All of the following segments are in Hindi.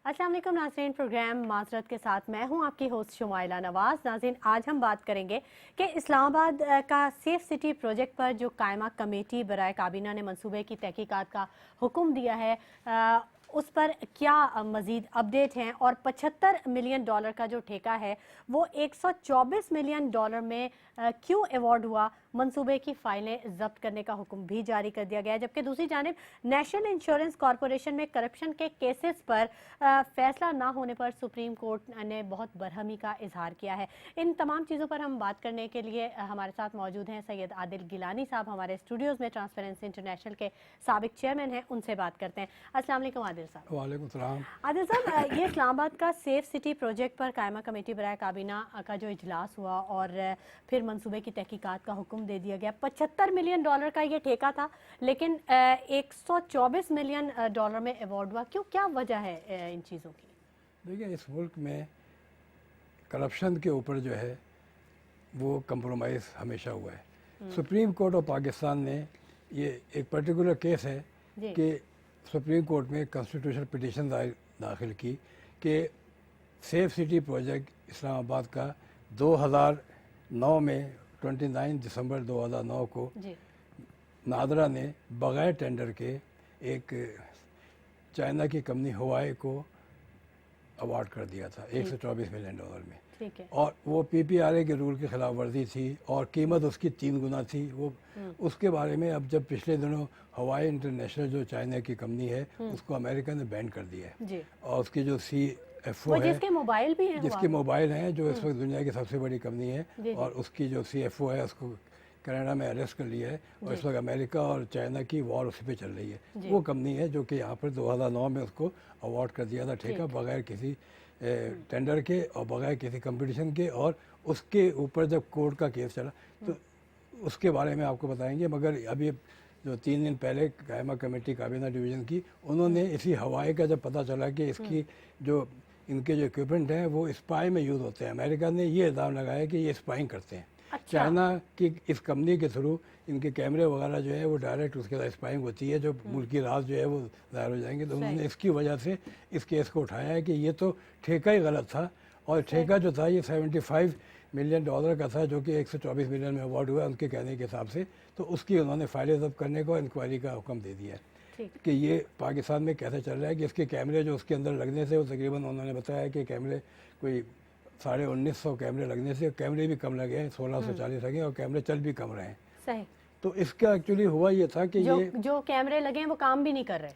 अस्सलाम वालेकुम नाज़रीन, प्रोग्राम माजरत के साथ मैं हूं आपकी होस्ट शुमाइला नवाज़। नाज़रीन, आज हम बात करेंगे कि इस्लामाबाद का सेफ सिटी प्रोजेक्ट पर जो कायमा कमेटी बराए काबीना ने मंसूबे की तहकीकात का हुक्म दिया है, उस पर क्या मज़ीद अपडेट हैं और 75 मिलियन डॉलर का जो ठेका है वो 124 मिलियन डॉलर में क्यों अवार्ड हुआ। मंसूबे की फाइलें जब्त करने का हुक्म भी जारी कर दिया गया है, जबकि दूसरी जानिब नेशनल इंश्योरेंस कॉरपोरेशन में करप्शन के केसेस पर फैसला ना होने पर सुप्रीम कोर्ट ने बहुत बरहमी का इजहार किया है। इन तमाम चीज़ों पर हम बात करने के लिए हमारे साथ मौजूद हैं सैयद आदिल गिलानी साहब, हमारे स्टूडियोज़ में ट्रांसपेरेंसी इंटरनेशनल के साबिक चेयरमैन हैं। उनसे बात करते हैं। अस्सलाम वालेकुम आदिल साहब। वालेकुम सलाम। आदिल साहब, ये इस्लामाबाद का सेफ सिटी प्रोजेक्ट पर कायमा कमेटी बराए काबीना का जो इजलास हुआ और फिर मंसूबे की तहकीकात का हुक्म दे दिया गया। 75 मिलियन डॉलर का ये ठेका था, लेकिन 124 मिलियन डॉलर में अवार्ड हुआ। क्यों, क्या वजह है इन चीज़ों की? देखिए, इस मुल्क में करप्शन के ऊपर जो है वो कंप्रोमाइज़ हमेशा हुआ है। सुप्रीम कोर्ट ऑफ पाकिस्तान ने ये एक पर्टिकुलर केस है कि सुप्रीम कोर्ट में कॉन्स्टिट्यूशनल पिटीशन दाखिल की कि सेफ सिटी प्रोजेक्ट इस्लामाबाद का 2009 में 29 दिसंबर 2009 को नादरा ने बगैर टेंडर के एक चाइना की कंपनी हवाई को अवार्ड कर दिया था 124 मिलियन डॉलर में। ठीक है। और वो पीपीआरए के रूल की खिलाफ वर्जी थी और कीमत उसकी 3 गुना थी। वो उसके बारे में अब जब पिछले दिनों हवाई इंटरनेशनल जो चाइना की कंपनी है उसको अमेरिका ने बैन कर दिया है और उसकी जो CFO है, जिसके मोबाइल भी हैं, जिसके मोबाइल हैं, जो इस वक्त दुनिया की सबसे बड़ी कंपनी है, और उसकी जो CFO है उसको कनाडा में अरेस्ट कर लिया है और इस वक्त अमेरिका और चाइना की वॉर उसी पे चल रही है। वो कंपनी है जो कि यहाँ पर 2009 में उसको अवार्ड कर दिया था ठेका, बगैर किसी टेंडर के और बगैर किसी कंपटीशन के। और उसके ऊपर जब कोर्ट का केस चला तो उसके बारे में आपको बताएंगे। मगर अभी जो 3 दिन पहले कायमा कमेटी काबीना डिवीज़न की, उन्होंने इसी हवाई का जब पता चला कि इसकी जो इनके जो इक्विपमेंट हैं वो स्पाई में यूज़ होते हैं, अमेरिका ने ये इल्ज़ाम लगाया कि ये स्पाइंग करते हैं। अच्छा। चाइना की इस कंपनी के थ्रू इनके कैमरे वगैरह जो है वो डायरेक्ट उसके साथ स्पाइंग होती है, जो मुल्क की राज जो है वो ज़ाहिर हो जाएंगे। तो उन्होंने इसकी वजह से इस केस को उठाया है कि ये तो ठेका ही गलत था और ठेका जो था ये 75 मिलियन डॉलर का था, जो कि 124 मिलियन में अवार्ड हुआ उनके कहने के हिसाब से। तो उसकी उन्होंने फाइलें जब्त करने को इंक्वायरी का हुक्म दे दिया है कि ये पाकिस्तान में कैसे चल रहा है कि इसके कैमरे जो उसके अंदर लगने से वो तकरीबन उन्होंने बताया कि कैमरे कोई 1950 कैमरे लगने से कैमरे भी कम लगे हैं, 1640 लगे और कैमरे चल भी कम रहे हैं। सही। तो इसका एक्चुअली हुआ ये था कि जो कैमरे लगे हैं वो काम भी नहीं कर रहे।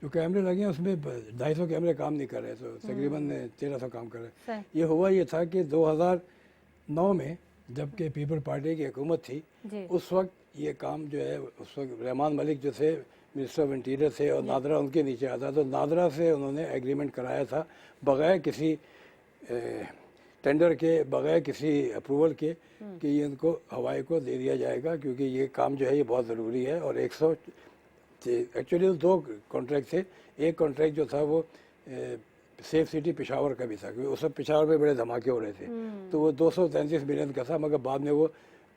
जो कैमरे लगे हैं उसमें 250 कैमरे काम नहीं कर रहे, तो तकरीबन 1300 काम कर रहे हैं। ये हुआ ये था कि 2009 में जबकि पीपल पार्टी की हुकूमत थी, उस वक्त ये काम जो है, उस वक्त रहमान मलिक जो थे मिनिस्टर ऑफ इंटीरियर थे और नादरा उनके नीचे आता, तो नादरा से उन्होंने एग्रीमेंट कराया था बगैर किसी टेंडर के, बगैर किसी अप्रूवल के, कि ये इनको हवाई को दे दिया जाएगा क्योंकि ये काम जो है ये बहुत ज़रूरी है। और 100 एक्चुअली 2 कॉन्ट्रैक्ट थे। एक कॉन्ट्रैक्ट जो था वो सेफ सिटी पेशावर का भी था क्योंकि उस समय पेशावर में बड़े धमाके हो रहे थे, तो वो 233 मिलियन का था, मगर बाद में वो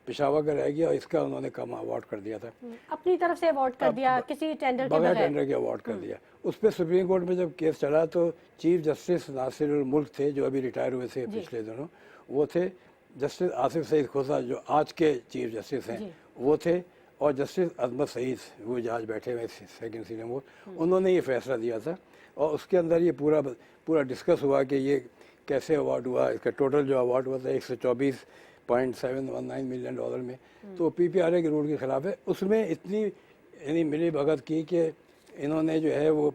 पेशावर का रह गया और इसका उन्होंने कम अवार्ड कर दिया था, अपनी तरफ से अवार्ड कर दिया, किसी टेंडर के बगैर टेंडर के अवार्ड कर दिया। उस पर सुप्रीम कोर्ट में जब केस चला तो चीफ जस्टिस नासिरुल मुल्क थे जो अभी रिटायर हुए थे पिछले दिनों, वो थे जस्टिस आसिफ सईद खोसा जो आज के चीफ जस्टिस हैं वो थे, और जस्टिस अजमत सईद वो जो आज बैठे हुए सेकंड सीनियर मोस्ट, उन्होंने ये फैसला दिया था। और उसके अंदर ये पूरा डिस्कस हुआ कि ये कैसे अवार्ड हुआ। इसका टोटल जो अवार्ड हुआ था 124.719 मिलियन डॉलर में, तो पीपीआरए के रूल के खिलाफ है। उसमें इतनी यानी मिली भगत की कि इन्होंने जो है वो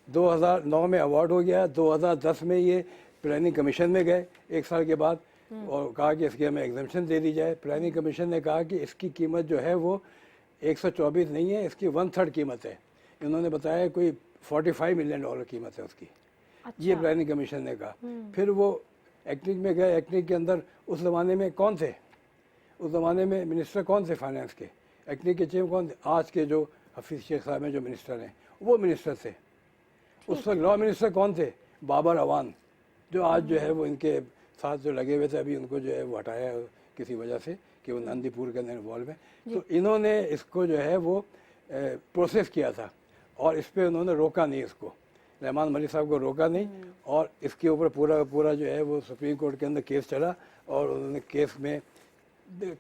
2009 में अवार्ड हो गया, 2010 में ये प्लानिंग कमीशन में गए 1 साल के बाद और कहा कि इसकी हमें एग्जम्पशन दे दी जाए। प्लानिंग कमीशन ने कहा कि इसकी कीमत जो है वो 124 नहीं है, इसकी 1/3 कीमत है। इन्होंने बताया कोई 45 मिलियन डॉलर कीमत है उसकी। अच्छा। ये प्लानिंग कमीशन ने कहा। फिर वो एक्टिंग में गए। एक्टिंग के अंदर उस ज़माने में कौन थे, उस ज़माने में मिनिस्टर कौन थे फाइनेंस के, एक्टिंग के चीफ कौन थे, आज के जो हफीज़ शेख साहब हैं जो मिनिस्टर हैं वो मिनिस्टर थे। उस वक्त लॉ मिनिस्टर कौन थे, बाबर अवान, जो आज जो है वो इनके साथ जो लगे हुए थे, अभी उनको जो है वो हटाया किसी वजह से कि वो नंदीपुर के अंदर इन्वॉल्व है। तो इन्होंने इसको जो है वो प्रोसेस किया था और इस पर उन्होंने रोका नहीं इसको। रहमान मलिक साहब को रोका नहीं और इसके ऊपर पूरा का पूरा जो है वो सुप्रीम कोर्ट के अंदर केस चला और उन्होंने केस में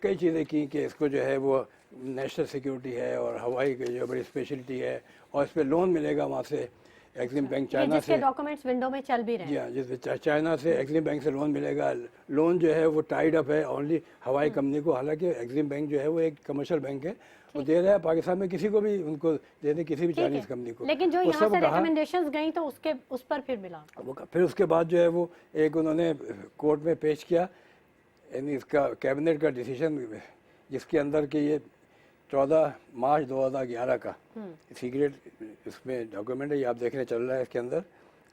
कई चीज़ें की कि इसको जो है वो नेशनल सिक्योरिटी है और हवाई की जो बड़ी स्पेशलिटी है और इस पर लोन मिलेगा वहाँ से एक्सिम बैंक चाइना से, डॉक्यूमेंट्स विंडो में चल भी रहे जी हैं। हाँ, जिसमें चाइना से एक्सिम बैंक से लोन मिलेगा। लोन जो है वो टाइड अप है ओनली हवाई कंपनी को, हालांकि एक्सिम बैंक जो है वो एक कमर्शियल बैंक है, वो दे रहा है पाकिस्तान में किसी को भी, उनको दे दे किसी भी चाइनीज कंपनी को। लेकिन जो वो यहाँ सब से कहा- रिकमेंडेशंस गई तो उसके उस पर फिर मिला। फिर उसके बाद जो है वो एक उन्होंने कोर्ट में पेश किया, यानी इसका कैबिनेट का डिसीजन जिसके अंदर कि ये 14 मार्च 2011 का सीक्रेट इसमें डॉक्यूमेंट है, ये आप देखने चल रहा है इसके अंदर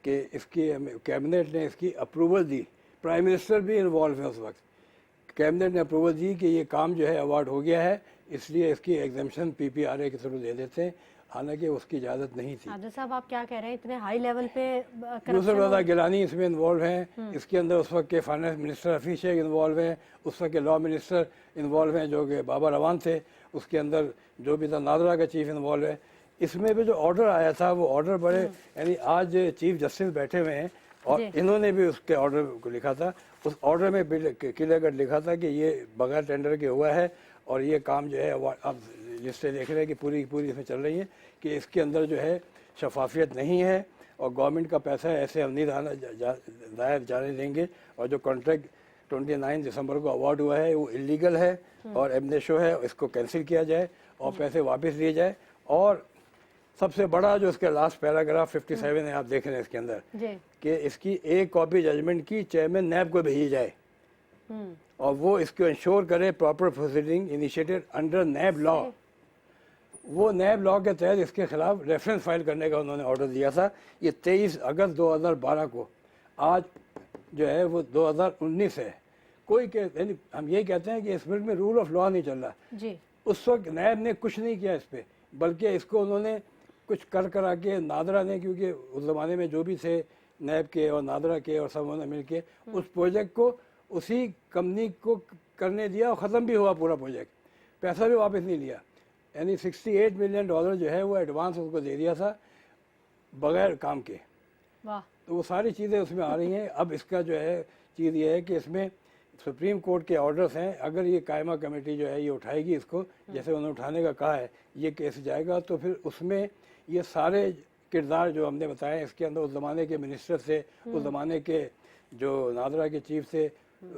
कि इसकी कैबिनेट ने इसकी अप्रूवल दी। प्राइम मिनिस्टर भी इन्वॉल्व है उस वक्त। कैबिनेट ने अप्रूवल दी कि ये काम जो है अवार्ड हो गया है, इसलिए इसकी एग्जामिशन पीपीआरए के थ्रू दे देते हैं, हालांकि उसकी इजाज़त नहीं थी। आदिल साहब आप क्या कह रहे हैं, इतने हाई लेवल पे दूसरे रजा गिलानी इसमें इन्वॉल्व हैं, इसके अंदर उस वक्त के finance minister Hafeez Sheikh involve हैं, उस वक्त के लॉ मिनिस्टर इन्वॉल्व हैं जो कि बाबा रवान थे, उसके अंदर जो भी था नादरा का चीफ इन्वॉल्व है। इसमें भी जो ऑर्डर आया था वो ऑर्डर बड़े, यानी आज चीफ जस्टिस बैठे हुए हैं और इन्होंने भी उसके ऑर्डर को लिखा था। उस ऑर्डर में क्लियर कट लिखा था कि ये बगैर टेंडर के हुआ है और ये काम जो है अब लिस्टें देख रहे हैं कि पूरी पूरी इसमें चल रही है कि इसके अंदर जो है शफाफियत नहीं है और गवर्नमेंट का पैसा ऐसे हम नहीं दायर जाने देंगे, और जो कॉन्ट्रैक्ट 29 दिसंबर को अवार्ड हुआ है वो इलीगल है और एमनेशो है, इसको कैंसिल किया जाए और पैसे वापस दिए जाए। और सबसे बड़ा जो इसका लास्ट पैराग्राफ 57 है, आप देख रहे हैं इसके अंदर कि इसकी एक कॉपी जजमेंट की चेयरमैन नैब को भेजी जाए और वो इसको इंश्योर करे प्रॉपर प्रोसीडिंग इनिशिएटेड अंडर नैब लॉ। वो नैब लॉ के तहत इसके खिलाफ रेफरेंस फाइल करने का उन्होंने ऑर्डर दिया था। ये 23 अगस्त 2012 को, आज जो है वो 2019 है। कोई यानी हम ये कहते हैं कि इस मुल्क में रूल ऑफ लॉ नहीं चल रहा जी। उस वक्त नैब ने कुछ नहीं किया इस पर, बल्कि इसको उन्होंने कुछ कर करा के नादरा ने, क्योंकि उस ज़माने में जो भी थे नैब के और नादरा के और सब उन्होंने मिल के उस प्रोजेक्ट को उसी कंपनी को करने दिया और ख़त्म भी हुआ पूरा प्रोजेक्ट, पैसा भी वापस नहीं लिया। यानी $68 मिलियन जो है वो एडवांस उसको दे दिया था बगैर काम के। वाह। तो वो सारी चीज़ें उसमें आ रही हैं। अब इसका जो है चीज़ ये है कि इसमें सुप्रीम कोर्ट के ऑर्डर्स हैं, अगर ये कायमा कमेटी जो है ये उठाएगी इसको, जैसे उन्होंने उठाने का कहा है, ये केस जाएगा तो फिर उसमें ये सारे किरदार जो हमने बताए इसके अंदर उस ज़माने के मिनिस्टर थे, उस ज़माने के जो नादरा के चीफ थे,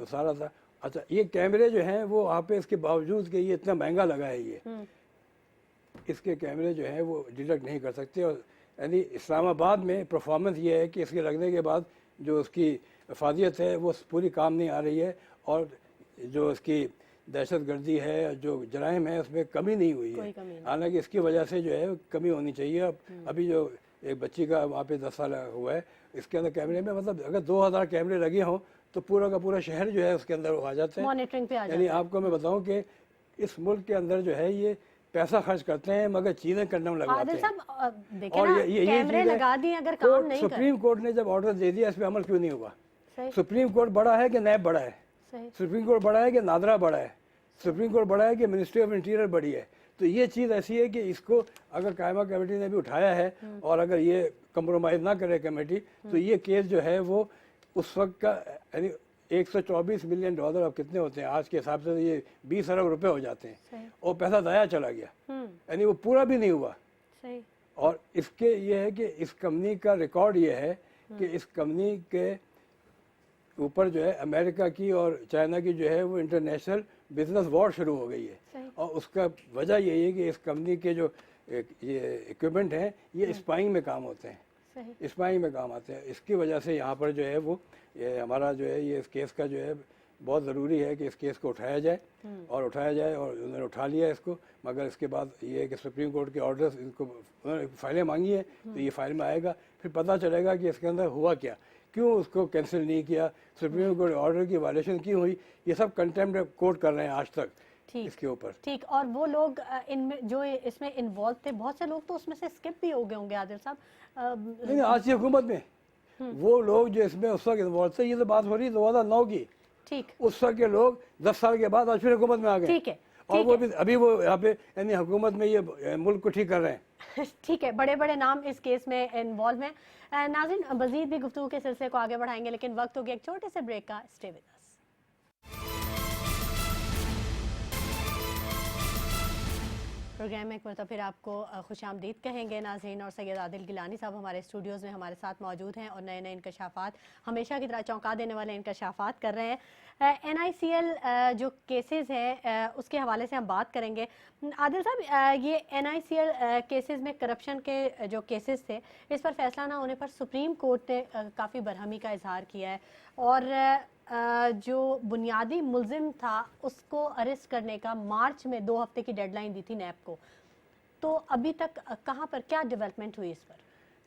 सारा था। अच्छा, ये कैमरे जो हैं वो वहाँ पे इसके बावजूद कि ये इतना महंगा लगा है, ये इसके कैमरे जो हैं वो डिटेक्ट नहीं कर सकते। और यानी इस्लामाबाद में परफॉर्मेंस ये है कि इसके लगने के बाद जो उसकी अफादियत है वो पूरी काम नहीं आ रही है और जो इसकी दहशत गर्दी है, जो जराइम है, उसमें कमी नहीं हुई है। हालांकि इसकी वजह से जो है कमी होनी चाहिए। अभी जो एक बच्ची का वहाँ पे 10 साल हुआ है, इसके अंदर कैमरे में मतलब अगर 2000 कैमरे लगे हों तो पूरा का पूरा शहर जो है उसके अंदर आ जाते हैं, मॉनिटरिंग पे आ जाते हैं। यानी आपको मैं बताऊं कि इस मुल्क के अंदर जो है ये पैसा खर्च करते हैं मगर चीजें करने में लगवाते हैं। और ये कैमरे लगा दिए, अगर काम नहीं सुप्रीम कोर्ट ने जब ऑर्डर दे दिया, इस पर अमल क्यों नहीं हुआ? सुप्रीम कोर्ट बड़ा है कि नैब बड़ा है? सुप्रीम कोर्ट बड़ा है कि नादरा बड़ा है? सुप्रीम कोर्ट बड़ा है कि मिनिस्ट्री ऑफ इंटीरियर बड़ी है? तो ये चीज़ ऐसी है कि इसको अगर कायमा कमेटी ने भी उठाया है और अगर ये कंप्रोमाइज़ ना करे कमेटी, तो ये केस जो है वो उस वक्त का यानी $124 मिलियन अब कितने होते हैं आज के हिसाब से, तो ये 20 अरब रुपए हो जाते हैं और पैसा दाया चला गया, यानी वो पूरा भी नहीं हुआ। और इसके ये है कि इस कंपनी का रिकॉर्ड ये है कि इस कंपनी के ऊपर जो है अमेरिका की और चाइना की जो है वो इंटरनेशनल बिजनेस वॉर शुरू हो गई है। और उसका वजह यही है कि इस कंपनी के जो ये इक्विपमेंट हैं ये स्पाइंग में काम होते हैं, स्पाइंग में काम आते हैं। इसकी वजह से यहाँ पर जो है वो ये हमारा जो है ये इस केस का जो है बहुत ज़रूरी है कि इस केस को उठाया जाए और उन्होंने उठा लिया इसको। मगर इसके बाद ये है कि सुप्रीम कोर्ट के ऑर्डर्स, इनको उन्होंने फाइलें मांगी है तो ये फाइल में आएगा, फिर पता चलेगा कि इसके अंदर हुआ क्या, क्यों उसको कैंसिल नहीं किया, सुप्रीम कोर्ट ऑर्डर की वायलेशन क्यों हुई, ये सब कंटेम्प्ट कोर्ट कर रहे हैं आज तक इसके ऊपर। ठीक। और वो लोग इनमें जो इसमें इन्वॉल्व थे, बहुत से लोग तो उसमें से स्किप भी हो गए होंगे आदिल साहब। नहीं, आज की हुकूमत में वो लोग जो इसमें उस वक्त इन्वॉल्व थे, ये तो बात हो रही है 2009 की। ठीक। उस वक्त के लोग 10 साल के बाद आज फिर हुकूमत में आ गए। ठीक है। और वो भी अभी वो यहाँ पे यानी हुकूमत में ये मुल्क को ठीक कर रहे हैं। ठीक है, बड़े बड़े नाम इस केस में इन्वॉल्व हैं। नाज़रीन, मजीद भी गुफ्तगू के सिलसिले को आगे बढ़ाएंगे, लेकिन वक्त हो गया एक छोटे से ब्रेक का। Stay with us. प्रोग्राम में एक मरतबा फिर आपको खुशामदीद कहेंगे नाज़रीन, और सैयद आदिल गिलानी साहब हमारे स्टूडियोज़ में हमारे साथ मौजूद हैं और नए नए इंकशाफात, हमेशा की तरह चौंका देने वाले इंकशाफात कर रहे हैं। NICL जो केसेस हैं उसके हवाले से हम बात करेंगे। आदिल साहब, ये NICL केसेस में करप्शन के जो केसेस थे, इस पर फैसला ना होने पर सुप्रीम कोर्ट ने काफ़ी बरहमी का इजहार किया है और जो बुनियादी मुल्जिम था उसको अरेस्ट करने का मार्च में 2 हफ्ते की डेडलाइन दी थी नैब को। तो अभी तक कहाँ पर क्या डेवलपमेंट हुई इस पर?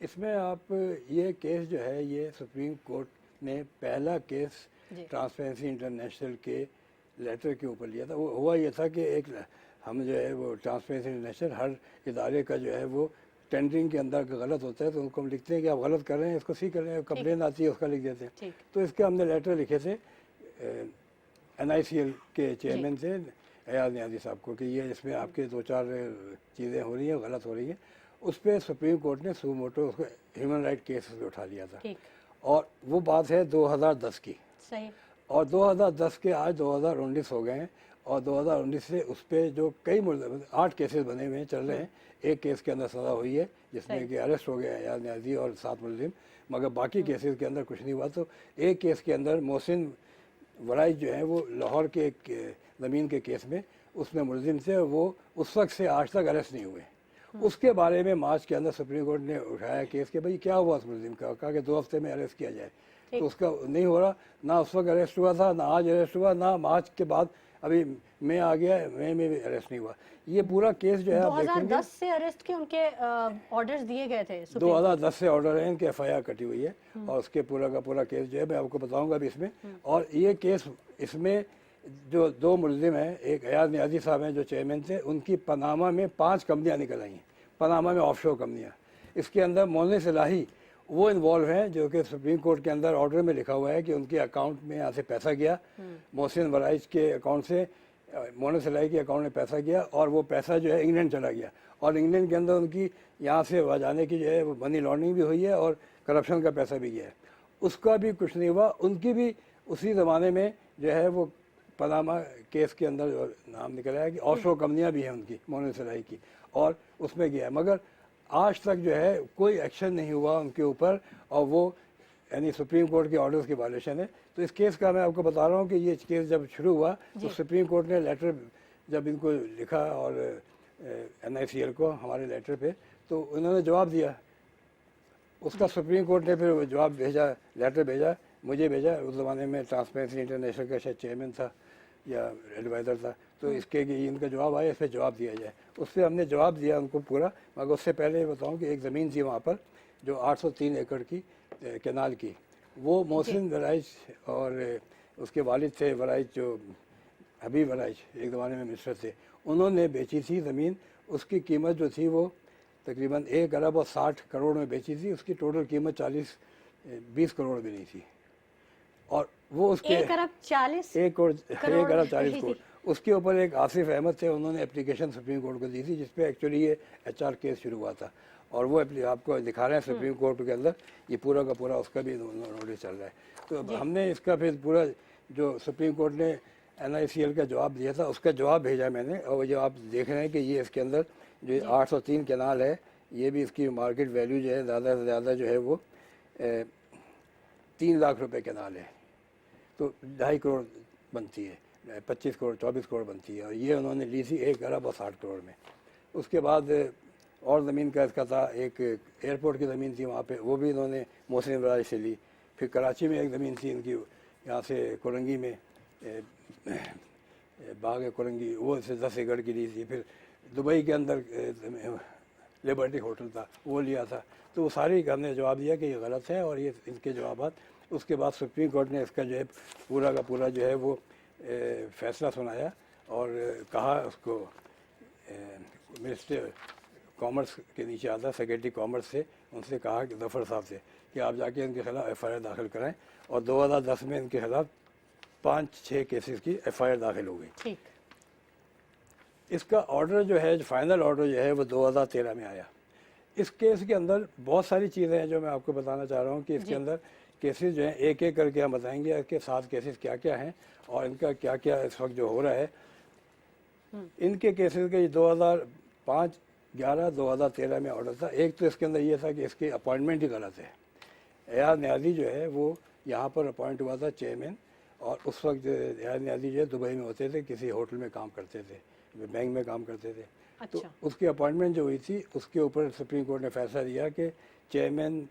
इसमें आप ये केस जो है ये सुप्रीम कोर्ट ने पहला केस ट्रांसपेरेंसी इंटरनेशनल के लेटर के ऊपर लिया था। वो हुआ ये था कि एक हम जो है वो ट्रांसपेरेंसी इंटरनेशनल हर इदारे का जो है वो टेंडरिंग के अंदर गलत होता है तो उनको हम लिखते हैं कि आप गलत कर रहे हैं, इसको सही कर रहे हैं, कंप्लेन आती है उसका लिख देते हैं। तो इसके हमने लेटर लिखे थे NICL के चेयरमैन से एयाज नियाजी साहब को कि ये इसमें आपके 2-4 चीज़ें हो रही हैं, गलत हो रही हैं। उस पर सुप्रीम कोर्ट ने सू मोटो उसको ह्यूमन राइट केस पे उठा लिया था और वो बात है 2010 की। सही। और 2010 के आज 2019 हो गए हैं और 2019 से उस पर जो कई 8 केसेस बने हुए हैं, चल रहे हैं। एक केस के अंदर सज़ा हुई है जिसमें कि अरेस्ट हो गया एयाज नियाजी और 7 मुल्जिम, मगर बाकी केसेस के अंदर कुछ नहीं हुआ। तो एक केस के अंदर मोहसिन वराइज जो है वो लाहौर के एक ज़मीन के केस में उसमें मुल्जिम थे, वो उस वक्त से आज तक अरेस्ट नहीं हुए। उसके बारे में मार्च के अंदर सुप्रीम कोर्ट ने उठाया केस कि भाई क्या हुआ उस मुल्जिम का, कहा कि 2 हफ्ते में अरेस्ट किया जाए। तो उसका नहीं हो रहा, ना उस वक्त अरेस्ट हुआ था, ना आज अरेस्ट हुआ, ना मार्च के बाद अभी मई आ गया, मई में भी अरेस्ट नहीं हुआ। ये पूरा केस जो है आप देखेंगे 2010 से अरेस्ट के उनके ऑर्डर्स दिए गए थे। 2010 से ऑर्डर है, इनके FIR कटी हुई है और उसके पूरा का पूरा केस जो है मैं आपको बताऊंगा अभी इसमें। और ये केस इसमें जो 2 मुल्जिम हैं, एक एयाज नियाजी साहब हैं जो चेयरमैन थे, उनकी पनामा में 5 कंपनियां निकल आई हैं, पनामा में ऑफशोर कंपनियां। इसके अंदर मोनिस इलाही वो इन्वॉल्व हैं जो कि सुप्रीम कोर्ट के अंदर ऑर्डर में लिखा हुआ है कि उनके अकाउंट में यहाँ से पैसा गया, मोहसिन वराइज के अकाउंट से मोनिस इलाही के अकाउंट में पैसा गया और वो पैसा जो है इंग्लैंड चला गया और इंग्लैंड के अंदर उनकी यहाँ से जाने की जो है वो मनी लॉन्ड्रिंग भी हुई है और करप्शन का पैसा भी गया है। उसका भी कुछ नहीं हुआ। उनकी भी उसी ज़माने में जो है वो पनामा केस के अंदर जो नाम निकला है कि ऑफशोर कंपनियां भी हैं उनकी, मोनिस इलाही की, और उसमें गया है, मगर आज तक जो है कोई एक्शन नहीं हुआ उनके ऊपर और वो यानी सुप्रीम कोर्ट के ऑर्डर्स की वायलेशन है। तो इस केस का मैं आपको बता रहा हूँ कि ये केस जब शुरू हुआ तो सुप्रीम कोर्ट ने लेटर जब इनको लिखा और NICL को हमारे लेटर पे, तो उन्होंने जवाब दिया। उसका सुप्रीम कोर्ट ने फिर जवाब भेजा, लेटर भेजा, मुझे भेजा। उस ज़माने में ट्रांसपेरेंसी इंटरनेशनल का शायद चेयरमैन था या एडवाइज़र था, तो इसके कि इनका जवाब आया, इस पर जवाब दिया जाए। उस पर हमने जवाब दिया उनको पूरा। मगर उससे पहले ये बताऊँ कि एक ज़मीन थी वहाँ पर जो 803 एकड़ की कैनाल की, वो मोहसिन वराइज और उसके वालिद थे वराइज जो हबीब वराइज, एक ज़माने में मिनिस्टर थे, उन्होंने बेची थी ज़मीन। उसकी कीमत जो थी वो तकरीबन 1 अरब और 60 करोड़ में बेची थी। उसकी टोटल कीमत 20 करोड़ भी नहीं थी और वो उसके 1 अरब 40 करोड़ उसके ऊपर एक आसिफ अहमद थे, उन्होंने एप्लीकेशन सुप्रीम कोर्ट को दी थी जिसपे एक्चुअली ये HR केस शुरू हुआ था और वो आपको दिखा रहे हैं सुप्रीम कोर्ट के अंदर, ये पूरा का पूरा उसका भी नोटिस चल रहा है। तो हमने इसका फिर पूरा जो सुप्रीम कोर्ट ने NICL का जवाब दिया था उसका जवाब भेजा मैंने, और जो आप देख रहे हैं कि ये इसके अंदर जो 803 कैनाल है, ये भी इसकी मार्केट वैल्यू जो है ज़्यादा से ज़्यादा जो है वो 3 लाख रुपए कैनाल है, तो 2.5 करोड़ बनती है, 25 करोड़ 24 करोड़ बनती है, और ये उन्होंने ली थी 1 अरब और 60 करोड़ में। उसके बाद और ज़मीन का इसका था, एक एयरपोर्ट की ज़मीन थी वहाँ पे, वो भी इन्होंने मोहसिन वराइज से ली। फिर कराची में एक ज़मीन थी इनकी, यहाँ से कोरंगी में बाग कोरंगी, वो से 10 एकड़ की ली थी। फिर दुबई के अंदर लिबर्टी होटल था, वो लिया था। तो वो सारी हमने जवाब दिया कि ये गलत है और ये इनके जवाब। उसके बाद सुप्रीम कोर्ट ने इसका जो है पूरा का पूरा जो है वो फैसला सुनाया और कहा उसको मिनिस्टर कॉमर्स के नीचे आता, सेक्रेटरी कॉमर्स से, उनसे कहा कि ज़फ़र साहब से कि आप जाके इनके खिलाफ FIR दाखिल कराएं, और 2010 में इनके खिलाफ 5-6 केसेस की FIR दाखिल हो गई। ठीक। इसका ऑर्डर जो है, जो फाइनल ऑर्डर जो है वो 2013 में आया। इस केस के अंदर बहुत सारी चीज़ें हैं जो मैं आपको बताना चाह रहा हूँ कि इसके जी। अंदर केसेस जो हैं एक एक करके हम बताएंगे कि 7 केसेस क्या क्या हैं और इनका क्या क्या इस वक्त जो हो रहा है। इनके केसेस के 2005, 11, 2013 में ऑर्डर था। एक तो इसके अंदर ये था कि इसकी अपॉइंटमेंट ही गलत है। एयाज न्याजी जो है वो यहाँ पर अपॉइंट हुआ था चेयरमैन, और उस वक्त एयाज न्याजी जो है दुबई में होते थे, किसी होटल में काम करते थे, बैंक में काम करते थे। तो अच्छा। उसकी अपॉइंटमेंट जो हुई थी उसके ऊपर सुप्रीम कोर्ट ने फैसला दिया कि चेयरमैन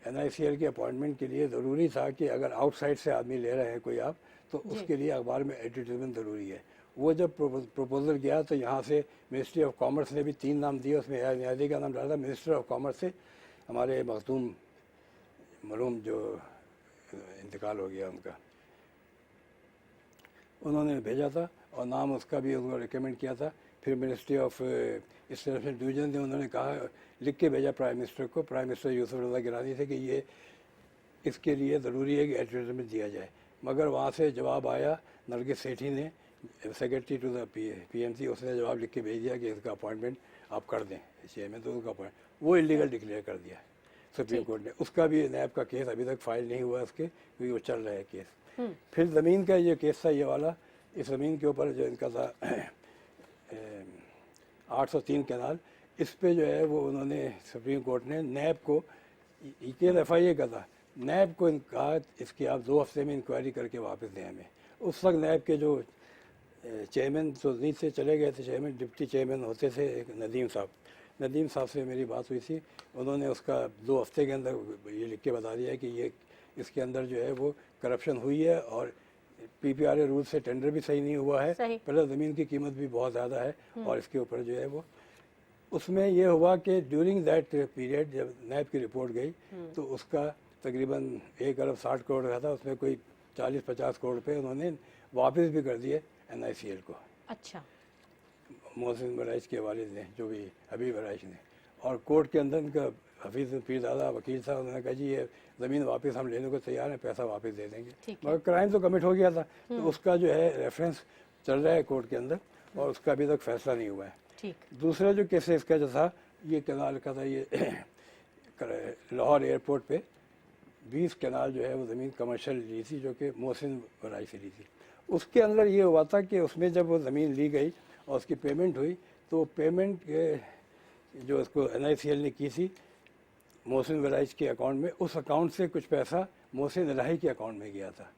NICL की अपॉइंटमेंट के लिए ज़रूरी था कि अगर आउटसाइड से आदमी ले रहे हैं कोई आप, तो जी। उसके लिए अखबार में एडवर्टीजमेंट ज़रूरी है। वो जब प्रपोजल गया तो यहाँ से मिनिस्ट्री ऑफ कॉमर्स ने भी 3 नाम दिए, उसमें एयाज न्याजी का नाम डाला था। मिनिस्टर ऑफ कॉमर्स से हमारे मखदूम मरूम जो इंतकाल हो गया उनका, उन्होंने भेजा था और नाम उसका भी उन्होंने रिकमेंड किया था। फिर मिनिस्ट्री ऑफ इंटरनेशनल डिवीजन ने उन्होंने कहा, लिख के भेजा प्राइम मिनिस्टर को, प्राइम मिनिस्टर यूसुफ रज़ा गिलानी से, कि ये इसके लिए ज़रूरी है कि एडवर्टाइजमेंट दिया जाए। मगर वहाँ से जवाब आया, नरगिस सेठी ने, सेक्रेटरी टू द PMC, उसने जवाब लिख के भेज दिया कि इसका अपॉइंटमेंट आप कर दें चेयरमैन, तो उसका अपॉइंट वो इलीगल डिक्लेयर कर दिया सुप्रीम कोर्ट ने। उसका भी नैब का केस अभी तक फाइल नहीं हुआ उसके, क्योंकि वो चल रहा है केस। फिर ज़मीन का ये केस था, ये वाला, इस ज़मीन के ऊपर जो इनका था 803 कैनाल, इस पे जो है वो उन्होंने सुप्रीम कोर्ट ने नैब को, केस FIA का था, नैब को कहा इसकी आप 2 हफ्ते में इंक्वायरी करके वापस दें हमें। उस वक्त नैब के जो चेयरमैन तो नहीं से चले गए थे, चेयरमैन डिप्टी चेयरमैन होते थे एक नदीम साहब से मेरी बात हुई थी। उन्होंने उसका 2 हफ्ते के अंदर ये लिख के बता दिया कि ये इसके अंदर जो है वो करप्शन हुई है और PPRA रूल से टेंडर भी सही नहीं हुआ है, सही। पहले ज़मीन की कीमत भी बहुत ज़्यादा है, और इसके ऊपर जो है वो उसमें ये हुआ कि ड्यूरिंग दैट पीरियड जब नैब की रिपोर्ट गई तो उसका तकरीबन 1 अरब 60 करोड़ का था, उसमें कोई 40-50 करोड़ रुपये उन्होंने वापस भी कर दिए NICL को, अच्छा। मोहसिन वराइश के वालिद ने, जो भी हबीब वराइश ने। और कोर्ट के अंदर उनका हफीज़ पीरज़ादा वकील था, उन्होंने कहा जी ये ज़मीन वापस हम लेने को तैयार हैं, पैसा वापस दे देंगे। ठीक है। मगर क्राइम तो कमिट हो गया था, तो उसका जो है रेफरेंस चल रहा है कोर्ट के अंदर और उसका अभी तक फैसला नहीं हुआ है। ठीक। दूसरा जो केस है इसका जो था, ये कैनाल का था, ये लाहौर एयरपोर्ट पे 20 कैनाल जो है वो ज़मीन कमर्शियल ली थी, जो कि मोहसिन वराई से ली थी। उसके अंदर ये हुआ था कि उसमें जब वो ज़मीन ली गई और उसकी पेमेंट हुई, तो पेमेंट के जो उसको NICL ने की थी मोहसिन वराइज के अकाउंट में, उस अकाउंट से कुछ पैसा मोहसिन इलाही के अकाउंट में गया था।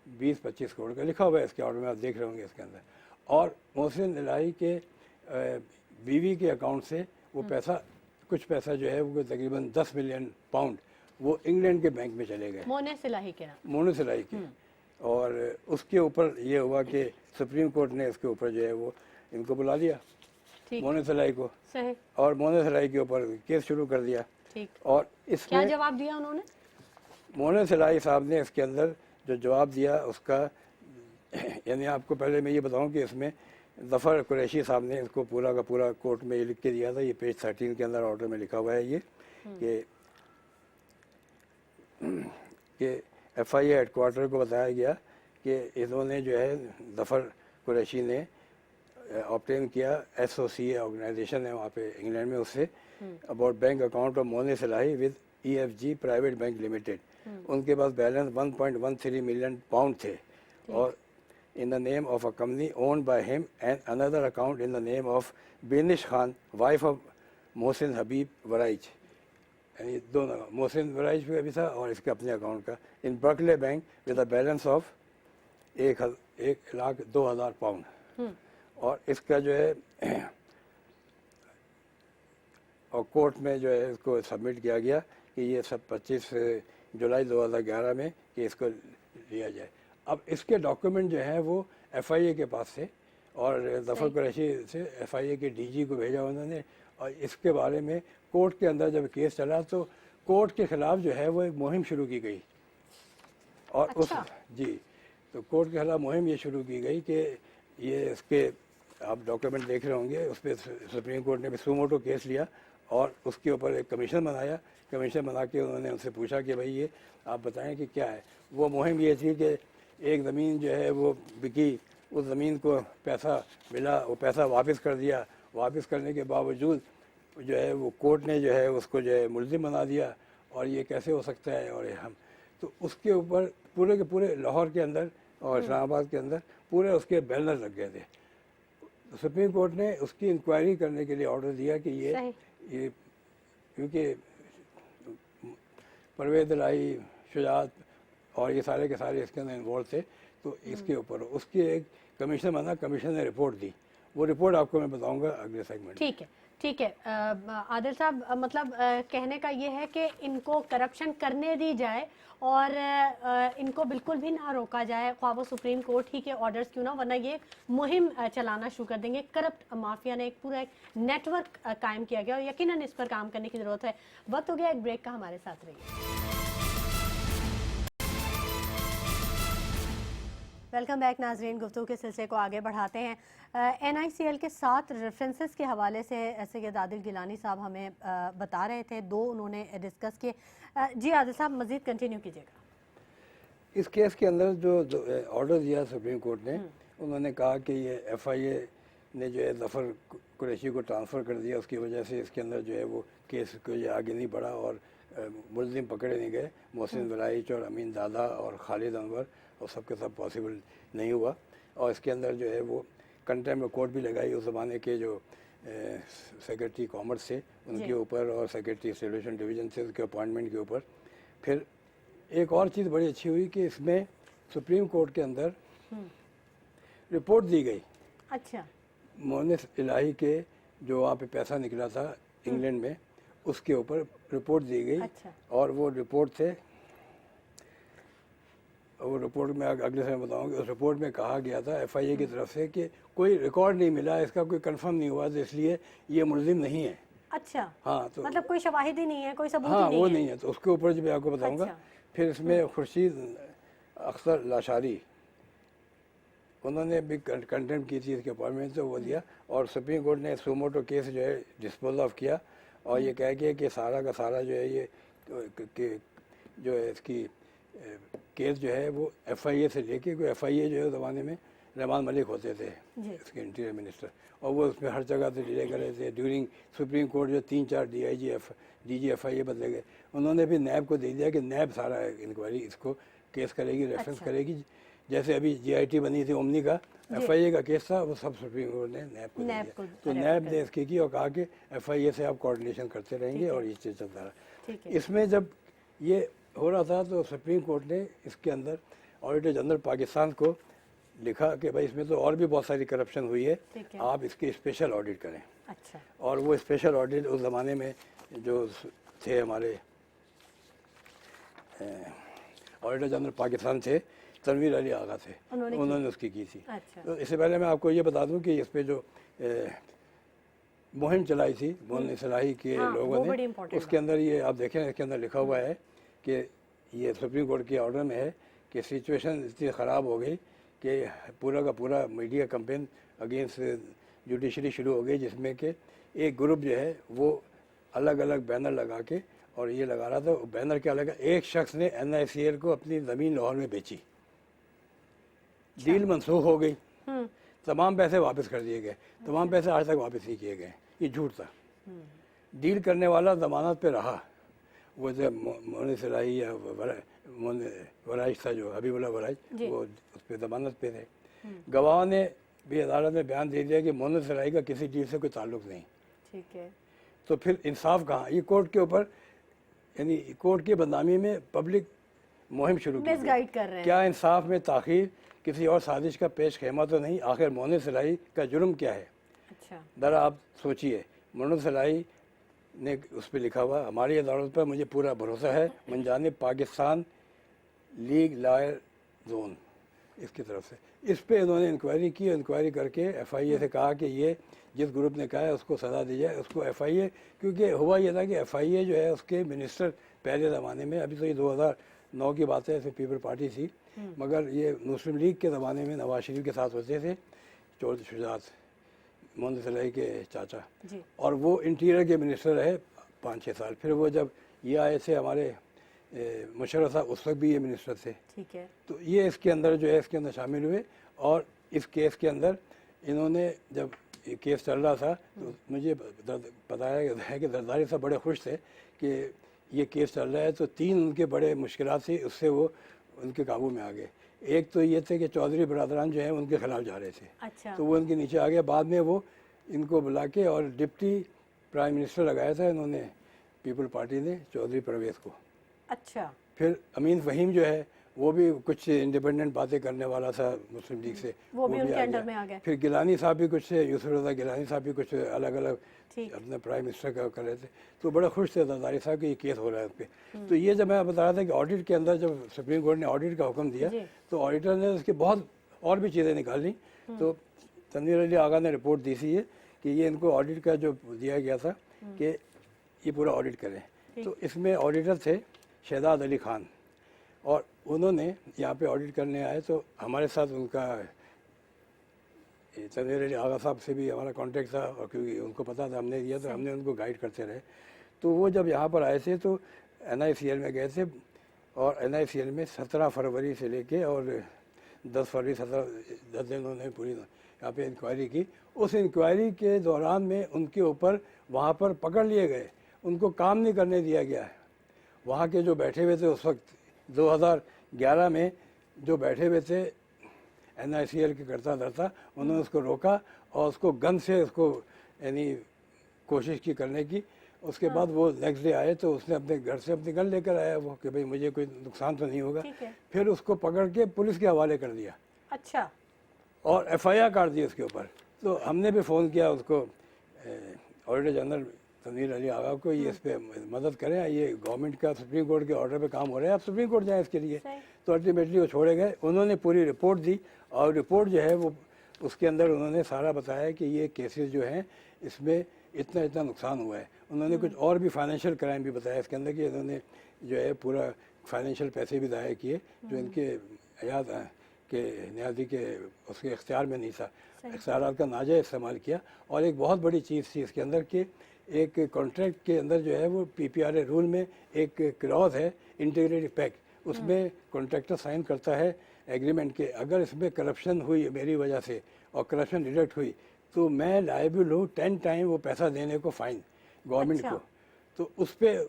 20-25 करोड़ का लिखा हुआ है इसके ऑर्डर में, आप देख रहे होंगे इसके अंदर। और मोहसिन इलाही के बीवी के अकाउंट से वो पैसा, कुछ पैसा जो है वो तकरीबन 10 मिलियन पाउंड वो इंग्लैंड के बैंक में चले गए, मोनेस इलाही के नाम। मोहसिन इलाही के। और उसके ऊपर ये हुआ कि सुप्रीम कोर्ट ने इसके ऊपर जो है वो इनको बुला लिया, ठीक। मोहसिन इलाही को, सही। और मोहसिन इलाही के ऊपर केस शुरू कर दिया। ठीक। और क्या इसमें जवाब दिया उन्होंने? मोहसिन इलाही साहब ने इसके अंदर जो जवाब दिया उसका, यानी आपको पहले मैं ये बताऊं कि इसमें ज़फ़र कुरैशी साहब ने इसको पूरा का पूरा कोर्ट में ये लिख के दिया था। ये पेज 13 के अंदर ऑर्डर में लिखा हुआ है ये कि FIA हेडक्वार्टर को बताया गया कि इन्होंने जो है ज़फ़र कुरैशी ने ऑब्टेन किया, SOCA ऑर्गेनाइजेशन है वहाँ पे इंग्लैंड में, उससे about bank account of Mohsin Elahi with EFG private bank limited. उनके पास बैलेंस 1.13 मिलियन पाउंड थे, और in the name of a company owned by him, and another account in the name of Benish Khan, wife of Mohsin Habib Waraij, यानी दोनों, मोहसिन वराइज भी था और इसके अपने अकाउंट का, in Barclays bank with a balance of 1,02,000 pound. और इसका जो है और कोर्ट में जो है इसको सबमिट किया गया कि ये सब 25 जुलाई 2011 में कि इसको लिया जाए। अब इसके डॉक्यूमेंट जो हैं वो FIA के पास थे, और ज़फ़र कुरैशी से FIA के DG को भेजा उन्होंने, और इसके बारे में कोर्ट के अंदर जब केस चला तो कोर्ट के ख़िलाफ़ जो है वो एक मुहिम शुरू की गई। और अच्छा। जी, तो कोर्ट के खिलाफ मुहिम ये शुरू की गई कि ये इसके आप डॉक्यूमेंट देख रहे होंगे, उस पर सुप्रीम कोर्ट ने भी सुमोटो केस लिया और उसके ऊपर एक कमीशन बनाया। कमीशन बना के उन्होंने उनसे पूछा कि भाई ये आप बताएं कि क्या है। वो मुहिम ये थी कि एक ज़मीन जो है वो बिकी उस ज़मीन को पैसा मिला, वो पैसा वापस कर दिया। वापस करने के बावजूद जो है वो कोर्ट ने जो है उसको जो है मुल्ज़िम बना दिया, और ये कैसे हो सकता है। और हम तो उसके ऊपर पूरे के पूरे लाहौर के अंदर और इस्लामाबाद के अंदर पूरे उसके बैनर लग गए थे। तो सुप्रीम कोर्ट ने उसकी इंक्वायरी करने के लिए ऑर्डर दिया कि ये क्योंकि परवेज़ इलाही, शुजात और ये सारे के सारे इसके अंदर इन्वॉल्व थे, तो इसके ऊपर उसकी एक कमीशन बना, कमीशन ने रिपोर्ट दी। वो रिपोर्ट आपको मैं बताऊंगा अगले सेगमेंट। ठीक है, ठीक है। आदिल साहब, मतलब कहने का ये है कि इनको करप्शन करने दी जाए और इनको बिल्कुल भी ना रोका जाए, ख्वाह वो सुप्रीम कोर्ट ही के ऑर्डर्स क्यों ना, वरना ये मुहिम चलाना शुरू कर देंगे। करप्ट माफिया ने एक पूरा एक नेटवर्क कायम किया गया और यकीनन इस पर काम करने की ज़रूरत है। वक्त हो गया एक ब्रेक का, हमारे साथ रहिए। वेलकम बैक नाजरीन, गुफ्तगू के सिलसिले को आगे बढ़ाते हैं। NICL के 7 रेफरेंसेस के हवाले से सैयद आदिल गिलानी साहब हमें बता रहे थे, 2 उन्होंने डिस्कस किए। जी आदिल साहब, मज़ीद कंटिन्यू कीजिएगा। इस केस के अंदर जो ऑर्डर दिया सुप्रीम कोर्ट ने, उन्होंने कहा कि ये FIA ने जो है ज़फ़र कुरैशी को ट्रांसफ़र कर दिया, उसकी वजह से इसके अंदर जो है वो केस को ये आगे नहीं बढ़ा और मुलजिम पकड़े नहीं गए। मोहसिन वलाइच और अमीन दादा और खालिद अनवर और सबके सब पॉसिबल नहीं हुआ। और इसके अंदर जो है वो कंटेम्प्ट कोर्ट भी लगाई उस ज़माने के जो सेक्रेटरी कॉमर्स थे उनके ऊपर और सेक्रेटरी सिविल डिवीज़न थे उसके अपॉइंटमेंट के ऊपर। फिर एक और चीज़ बड़ी अच्छी हुई कि इसमें सुप्रीम कोर्ट के अंदर रिपोर्ट दी गई। अच्छा। मोहनिस इलाही के जो वहाँ पे पैसा निकला था इंग्लैंड में, उसके ऊपर रिपोर्ट दी गई। अच्छा। और वो रिपोर्ट थे, वो रिपोर्ट में अगले समय बताऊंगी। उस रिपोर्ट में कहा गया था FIA की तरफ से कि कोई रिकॉर्ड नहीं मिला, इसका कोई कंफर्म नहीं हुआ, तो इसलिए ये मुलजिम नहीं है। अच्छा। हाँ, तो मतलब कोई शवाहिद ही नहीं है, कोई सबूत हाँ ही नहीं वो है। नहीं है, तो उसके ऊपर जो मैं आपको बताऊंगा। अच्छा। फिर इसमें खुर्शीद अख्तर लाशारी, उन्होंने भी कंटेम्प्ट की थी इसके अपॉइंटमेंट, तो वो दिया। और सुप्रीम कोर्ट ने सुमोटो केस जो है डिस्पोज ऑफ किया और ये कह के कि सारा का सारा जो है ये जो है इसकी केस जो है वो FIA से लेके, कोई FIA जो है ज़माने में रहमान मलिक होते थे इसके इंटीरियर मिनिस्टर, और वो उसमें हर जगह से डिले कर रहे थे। ड्यूरिंग सुप्रीम कोर्ट जो 3-4 DG FIA बदले गए, उन्होंने भी नैब को दे दिया कि नैब सारा इंक्वायरी इसको केस करेगी, रेफरेंस करेगी। जैसे अभी GIT बनी थी ओमनी का, FIA का केस था, वो सब सुप्रीम कोर्ट ने नैब को दे दिया। तो नैब ने इसकी की और कहा कि FIA से आप कोऑर्डिनेशन करते रहेंगे और ये चीज़ चलता रहा। इसमें जब ये हो रहा था तो सुप्रीम कोर्ट ने इसके अंदर ऑडिटर जनरल पाकिस्तान को लिखा कि भाई इसमें तो और भी बहुत सारी करप्शन हुई है, आप इसकी स्पेशल ऑडिट करें। अच्छा। और वो स्पेशल ऑडिट उस ज़माने में जो थे हमारे ऑडिटर जनरल पाकिस्तान थे, तनवीर अली आगा थे, उन्होंने उसकी की थी। अच्छा। तो इससे पहले मैं आपको ये बता दूं कि इस पर जो मुहिम चलाई थी मोहनिस इलाही के लोगों ने, उसके अंदर ये आप देखें, इसके अंदर लिखा हुआ है कि ये सुप्रीम कोर्ट के ऑर्डर में है कि सिचुएशन इतनी ख़राब हो गई कि पूरा का पूरा मीडिया कैंपेन अगेंस्ट जुडिशरी शुरू हो गई, जिसमें कि एक ग्रुप जो है वो अलग अलग बैनर लगा के और ये लगा रहा था। बैनर क्या लगा, एक शख्स ने NICL को अपनी ज़मीन लाहौर में बेची, डील मनसूख हो गई, तमाम पैसे वापस कर दिए गए, तमाम पैसे आज तक वापस नहीं किए गए, ये झूठ था। डील करने वाला जमानत पे रहा, वो जब मोहनिस इलाही या वराइश था जो हबीबुल्लाह वराइश, वो उस पर जमानत पे थे। गवाह ने भी अदालत में बयान दे दिया कि मोहनिस इलाही का किसी डील से कोई ताल्लुक नहीं। ठीक है। तो फिर इंसाफ कहाँ, ये कोर्ट के ऊपर, यानी कोर्ट की बदनामी में पब्लिक मुहिम शुरू की, मिसगाइड कर रहे हैं। क्या इंसाफ में ताखीर किसी और साजिश का पेश खेमा तो नहीं? आखिर मोहनिस इलाही का जुर्म क्या है? अच्छा। दरा आप सोचिए, मोहनिस इलाही ने उस पर लिखा हुआ, हमारी अदालत पर मुझे पूरा भरोसा है, मनजानिब पाकिस्तान लीग लॉयर जोन इसकी तरफ से। इस पे इन्होंने इंक्वायरी की, इंक्वायरी करके FIA से कहा कि ये जिस ग्रुप ने कहा है उसको सज़ा दी जाए। उसको FIA, क्योंकि हुआ ये था कि FIA जो है उसके मिनिस्टर पहले ज़माने में, अभी तो ये 2009 की बात है, इसमें पीपल पार्टी थी, मगर ये मुस्लिम लीग के ज़माने में नवाज शरीफ के साथ होते थे, चौधरी शुजात मोहनिस इलाही के चाचा, और वो इंटीरियर के मिनिस्टर रहे 5-6 साल। फिर वो जब ये आए थे हमारे मुशर्रफ साहब, उस वक्त भी ये मिनिस्टर थे। ठीक है। तो ये इसके अंदर जो है इसके अंदर शामिल हुए और इस केस के अंदर इन्होंने जब ये केस चल रहा था तो मुझे बताया गया है कि जरदारी साहब बड़े खुश थे कि ये केस चल रहा है, तो 3 उनके बड़े मुश्किलात थी, उससे वो उनके काबू में आ गए। एक तो ये थे कि चौधरी बरादरान जो है उनके खिलाफ जा रहे थे, अच्छा। तो वो उनके नीचे आ गया। बाद में वो इनको बुला के और डिप्टी प्राइम मिनिस्टर लगाया था इन्होंने, पीपल पार्टी ने, चौधरी परवेज़ को। अच्छा। फिर अमीन फ़हीम जो है वो भी कुछ इंडिपेंडेंट बातें करने वाला था मुस्लिम लीग से, वो भी उनके अंडर में आ गए। फिर गिलानी साहब भी कुछ, यूसुफ रज़ा गिलानी साहब भी कुछ अलग अलग ठीक। अपने प्राइम मिनिस्टर का कर रहे थे। तो बड़े खुश थे जरदारी साहब कि ये केस हो रहा है उस पर। तो ये जब मैं बता रहा था कि ऑडिट के अंदर जब सुप्रीम कोर्ट ने ऑडिट का हुक्म दिया तो ऑडिटर ने उसकी बहुत और भी चीज़ें निकाली। तो तनवीर अली आगा ने रिपोर्ट दी थी कि ये इनको ऑडिट का जो दिया गया था कि ये पूरा ऑडिट करें। तो इसमें ऑडिटर थे शहजाद अली खान, और उन्होंने यहाँ पे ऑडिट करने आए। तो हमारे साथ उनका तनवीर अली आगा साहब से भी हमारा कांटेक्ट था, और क्योंकि उनको पता था हमने दिया तो हमने उनको गाइड करते रहे। तो वो जब यहाँ पर आए थे तो NICL में गए थे, और NICL में 17 फरवरी से लेके और 10 फरवरी 10 दिन उन्होंने पूरी यहाँ पे इंक्वायरी की। उस इंक्वायरी के दौरान में उनके ऊपर वहाँ पर पकड़ लिए गए, उनको काम नहीं करने दिया गया है। वहाँ के जो बैठे हुए थे उस वक्त 2011 में जो बैठे हुए थे NICL के करता धरता, उन्होंने उसको रोका और उसको गन से उसको यानी कोशिश की करने की। उसके बाद वो नेक्स्ट डे आए तो उसने अपने घर से अपनी गन लेकर आया वो कि भाई मुझे कोई नुकसान तो नहीं होगा। फिर उसको पकड़ के पुलिस के हवाले कर दिया। अच्छा। और FIR काट दी उसके ऊपर। तो हमने भी फ़ोन किया उसको ऑडिटर जनरल तनवीर अली आगा को, ये इस पर मदद करें, ये गवर्नमेंट का सुप्रीम कोर्ट के ऑर्डर पे काम हो रहा है, आप सुप्रीम कोर्ट जाएं इसके लिए। तो अल्टीमेटली वो छोड़े गए। उन्होंने पूरी रिपोर्ट दी, और रिपोर्ट जो है वो उसके अंदर उन्होंने सारा बताया कि ये केसेस जो हैं इसमें इतना इतना नुकसान हुआ है। उन्होंने कुछ और भी फाइनेंशियल क्राइम भी बताया इसके अंदर कि इन्होंने जो है पूरा फाइनेंशियल पैसे भी दायर किए जो इनके याद के न्यायाधी के उसके इख्तियार में नहीं था, इख्तियारात का नाजायज़ इस्तेमाल किया। और एक बहुत बड़ी चीज़ थी इसके अंदर कि एक कॉन्ट्रैक्ट के अंदर जो है वो PPRA रूल में एक क्लॉज है इंटीग्रेटेड पैक्ट, उसमें कॉन्ट्रैक्टर साइन करता है एग्रीमेंट के, अगर इसमें करप्शन हुई मेरी वजह से और करप्शन डिडक्ट हुई तो मैं लायबिल हूँ 10 टाइम वो पैसा देने को फाइन गवर्नमेंट को। तो उस पर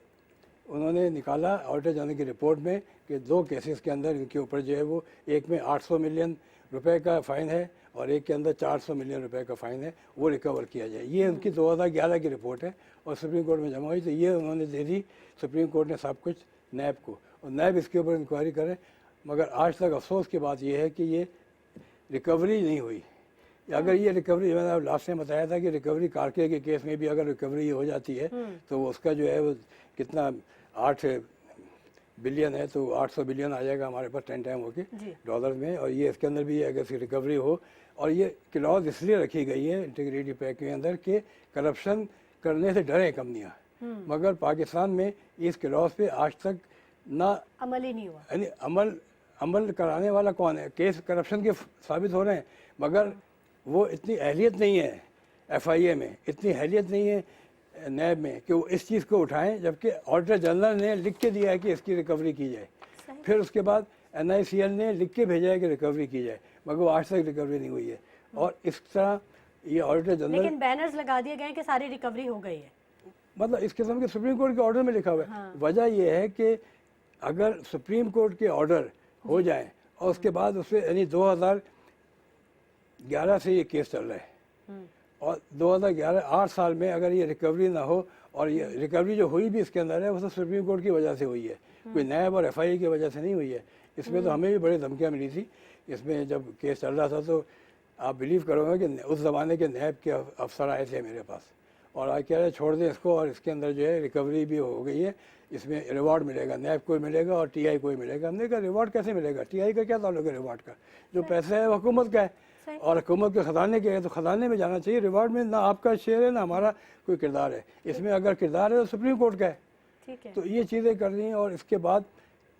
उन्होंने निकाला ऑडिटर जनरल की रिपोर्ट में कि 2 केसेस के अंदर इनके ऊपर जो है वो एक में 800 मिलियन रुपए का फ़ाइन है और एक के अंदर 400 मिलियन रुपए का फ़ाइन है, वो रिकवर किया जाए। ये उनकी 2011 की रिपोर्ट है और सुप्रीम कोर्ट में जमा हुई। तो ये उन्होंने दे दी सुप्रीम कोर्ट ने सब कुछ नैब को, और नैब इसके ऊपर इंक्वायरी करे। मगर आज तक अफसोस की बात यह है कि ये रिकवरी नहीं हुई। अगर ये रिकवरी, मैंने लास्ट टाइम बताया था कि रिकवरी कारके के केस में भी अगर रिकवरी हो जाती है तो उसका जो है वो कितना 8 बिलियन है, तो 800 बिलियन आ जाएगा हमारे पास 10 टाइम होके डॉलर में। और ये इसके अंदर भी अगर इसकी रिकवरी हो, और ये क्लॉज इसलिए रखी गई है इंटीग्रेटी पैक्ट के अंदर कि करप्शन करने से डरे कंपनियां, मगर पाकिस्तान में इस क्लॉज पे आज तक ना अमल ही नहीं हुआ। यानी अमल कराने वाला कौन है? केस करप्शन के साबित हो रहे हैं, मगर वो इतनी अहलियत नहीं है FIA में, इतनी अहलियत नहीं है नैब में कि वो इस चीज़ को उठाएं, जबकि ऑडिटर जनरल ने लिख के दिया है कि इसकी रिकवरी की जाए। फिर उसके बाद NICL ने लिख के भेजा है कि रिकवरी की जाए, मगर वो आज तक रिकवरी नहीं हुई है। और इस तरह ये ऑडिटर जनरल, लेकिन बैनर्स लगा दिए गए कि सारी रिकवरी हो गई है, मतलब इस किस्म के सुप्रीम कोर्ट के ऑर्डर में लिखा हुआ है। वजह यह है कि अगर सुप्रीम कोर्ट के ऑर्डर हो जाए और उसके बाद उससे यानी 2011 से ये केस चल रहा है और 2011 8 साल में अगर ये रिकवरी ना हो, और ये रिकवरी जो हुई भी इसके अंदर है वो तो सुप्रीम कोर्ट की वजह से हुई है, कोई नैब और FIA की वजह से नहीं हुई है। इसमें तो हमें भी बड़ी धमकियाँ मिली थी। इसमें जब केस चल रहा था तो आप बिलीव करोगे कि उस ज़माने के नैब के अफसर आए थे मेरे पास और आज कह रहे छोड़ दें इसको, और इसके अंदर जो है रिकवरी भी हो गई है, इसमें रिवार्ड मिलेगा, नैब को मिलेगा और TI को मिलेगा। हमने कहा रिवार्ड कैसे मिलेगा? TI का क्या ताल्लुक है रिवार्ड का? जो पैसा है वो हुकूमत का है और हुकूमत के ख़जाने के है, तो ख़जाने में जाना चाहिए। रिवार्ड में ना आपका शेयर है ना हमारा कोई किरदार है, इसमें अगर किरदार है तो सुप्रीम कोर्ट का है। तो ये चीज़ें कर रही हैं। और इसके बाद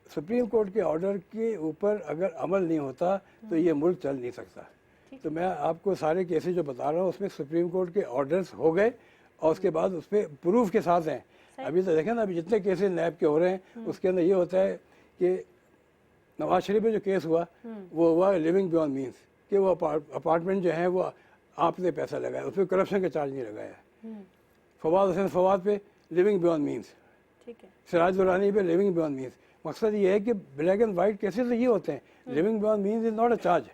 सुप्रीम कोर्ट के ऑर्डर के ऊपर अगर अमल नहीं होता तो ये मुल्क चल नहीं सकता। तो मैं आपको सारे केसेस जो बता रहा हूँ उसमें सुप्रीम कोर्ट के ऑर्डर्स हो गए और उसके बाद उस पर प्रूफ के साथ हैं। अभी तो देखें ना, अभी जितने केसेस नैब के हो रहे हैं उसके अंदर ये होता है कि नवाज शरीफ में जो केस हुआ वो हुआ लिविंग बियॉन्ड मीन्स, कि वो अपार्टमेंट जो है वो आपने पैसा लगाया, उसमें करप्शन का चार्ज नहीं लगाया। फवाद हुसैन फवाद पे लिविंग बियॉन्ड मीन्स, ठीक है, सिराज दुरानी पे लिविंग बियॉन्ड मीन्स। मकसद ये है कि ब्लैक एंड वाइट केसेस तो ये होते हैं, living beyond means is not a charge.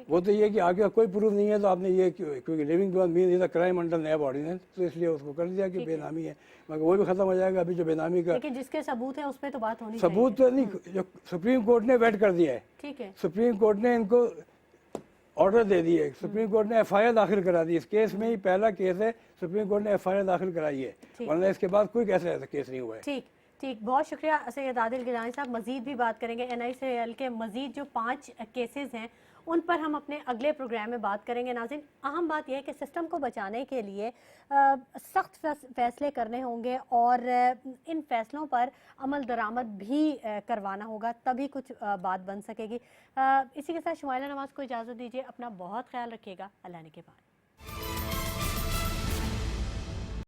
वो तो ये है कि आगे कोई प्रूफ नहीं है तो आपने ये क्योंकि living beyond means is a crime under NAB ordinance, तो इसलिए उसको कर दिया कि बेनामी है, मगर वो भी खत्म हो जाएगा। अभी जो बेनामी का लेकिन जिसके सबूत है उस पर तो बात होनी सबूत तो नहीं, जो सुप्रीम कोर्ट ने वेट कर दिया है, ठीक है, सुप्रीम कोर्ट ने इनको ऑर्डर दे दिए, सुप्रीम कोर्ट ने एफआईआर दाखिल करा दी। इस केस में ही पहला केस है, सुप्रीम कोर्ट ने एफआईआर दाखिल कराई है, वरना इसके बाद कोई ऐसा केस नहीं हुआ है। ठीक ठीक, बहुत शुक्रिया सैयद आदिल गिलानी साहब। मजीद भी बात करेंगे NICL के मजीद जो 5 केसेस हैं उन पर हम अपने अगले प्रोग्राम में बात करेंगे। नाज़रीन, अहम बात यह है कि सिस्टम को बचाने के लिए सख्त फैसले करने होंगे और इन फैसलों पर अमल दरामद भी करवाना होगा, तभी कुछ बात बन सकेगी। इसी के साथ शुमाइला नवाज़ को इजाज़त दीजिए, अपना बहुत ख्याल रखिएगा, अल्लाह ने के बाद।